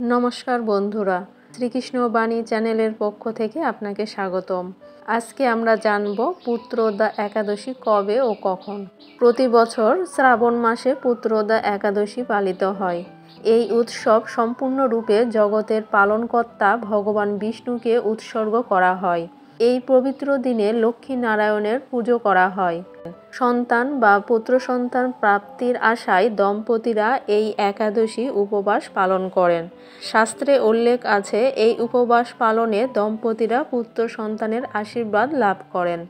নমস্কার বন্ধুরা, শ্রীকৃষ্ণ বাণী চ্যানেলের পক্ষ থেকে আপনাকে স্বাগতম। আজকে আমরা জানব পুত্রদা একাদশী কবে ও কখন। প্রতি বছর শ্রাবণ মাসে পুত্রদা একাদশী পালিত হয়। এই উৎসব সম্পূর্ণরূপে জগতের পালনকর্তা ভগবান বিষ্ণুকে উৎসর্গ করা হয়। এই পবিত্র দিনে লক্ষ্মী নারায়ণের পুজো করা হয়। সন্তান বা পুত্র সন্তান প্রাপ্তির আশায় দম্পতিরা এই একাদশী উপবাস পালন করেন। শাস্ত্রে উল্লেখ আছে, এই উপবাস পালনে দম্পতিরা পুত্র সন্তানের আশীর্বাদ লাভ করেন।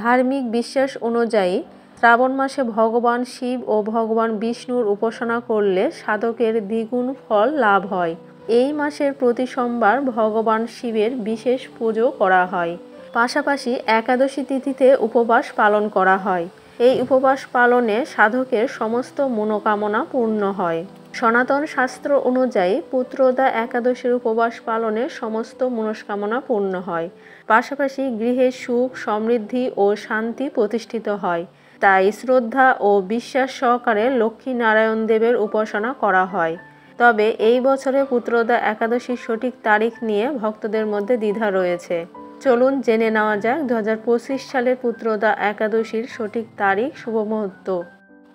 ধার্মিক বিশ্বাস অনুযায়ী শ্রাবণ মাসে ভগবান শিব ও ভগবান বিষ্ণুর উপাসনা করলে সাধকের দ্বিগুণ ফল লাভ হয়। এই মাসের প্রতি সোমবার ভগবান শিবের বিশেষ পুজো করা হয়। পাশাপাশি একাদশী তিথিতে উপবাস পালন করা হয়। এই উপবাস পালনে সাধকের সমস্ত মনোকামনা পূর্ণ হয়। সনাতন শাস্ত্র অনুযায়ী পুত্রদা একাদশীর উপবাস পালনে সমস্ত মনস্কামনা পূর্ণ হয়। পাশাপাশি গৃহে সুখ, সমৃদ্ধি ও শান্তি প্রতিষ্ঠিত হয়। তাই শ্রদ্ধা ও বিশ্বাস সহকারে লক্ষ্মী নারায়ণ দেবের উপাসনা করা হয়। তবে এই বছরে পুত্রদা একাদশীর সঠিক তারিখ নিয়ে ভক্তদের মধ্যে দ্বিধা রয়েছে। চলুন জেনে নেওয়া যাক 2025 সালের পুত্রদা একাদশীর সঠিক তারিখ, শুভ মুহূর্ত।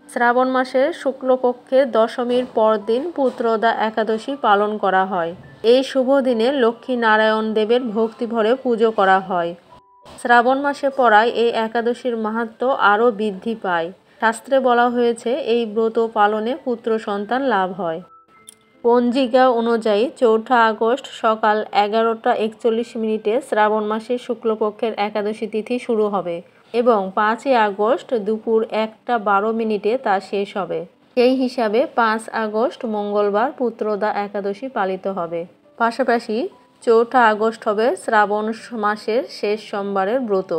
শ্রাবণ মাসের শুক্লপক্ষের দশমীর পরদিন পুত্রদা একাদশী পালন করা হয়। এই শুভ দিনে লক্ষ্মী নারায়ণ দেবের ভক্তিভরে পুজো করা হয়। শ্রাবণ মাসে পড়ায় এই একাদশীর মাহাত্ম্য আরও বৃদ্ধি পায়। শাস্ত্রে বলা হয়েছে, এই ব্রত পালনে পুত্র সন্তান লাভ হয়। পঞ্জিকা অনুযায়ী 4 আগস্ট সকাল 11টা 41 শ্রাবণ মাসের শুক্লপক্ষের একাদশী তিথি শুরু হবে এবং 5 আগস্ট দুপুর 1টা 12 তা শেষ হবে। সেই হিসাবে 5 আগস্ট মঙ্গলবার পুত্রদা একাদশী পালিত হবে। পাশাপাশি 4 আগস্ট হবে শ্রাবণ মাসের শেষ সোমবারের ব্রত।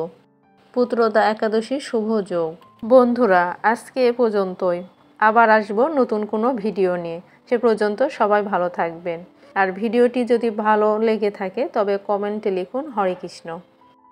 পুত্রদা একাদশীর শুভ যোগ। বন্ধুরা, আজকে এ পর্যন্তই। আবার আসবো নতুন কোনো ভিডিও নিয়ে। সে পর্যন্ত সবাই ভালো থাকবেন। আর ভিডিওটি যদি ভালো লেগে থাকে তবে কমেন্টে লিখুন হরে কৃষ্ণ।